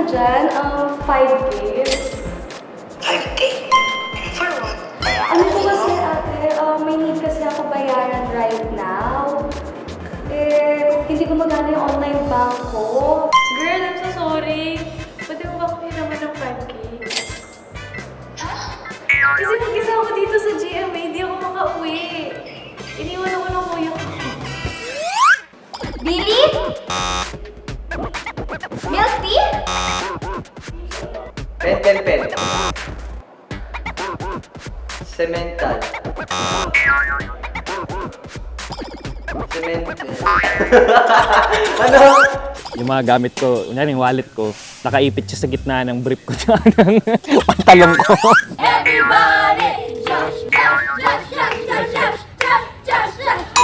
dyan, 5K. 5K? For what? Ano po kasi ate, may need kasi ako bayaran right now. Hindi ko magana yung online bank ko. Girl, I'm so sorry. Pwede mo ba ako hiraman ng 5K? Kasi mag-isa ako dito sa GMA, hindi ako makauwi. Iniwan ako ng kuya ko. Billy? Milk tea? Pen. Cemental. Ano? Yung mga gamit ko, kunyari yung wallet ko, nakaipit siya sa gitna ng brief ko ng pantalong ko. Everybody! Josh, Josh, Josh, Josh, Josh, Josh, Josh, Josh, Josh.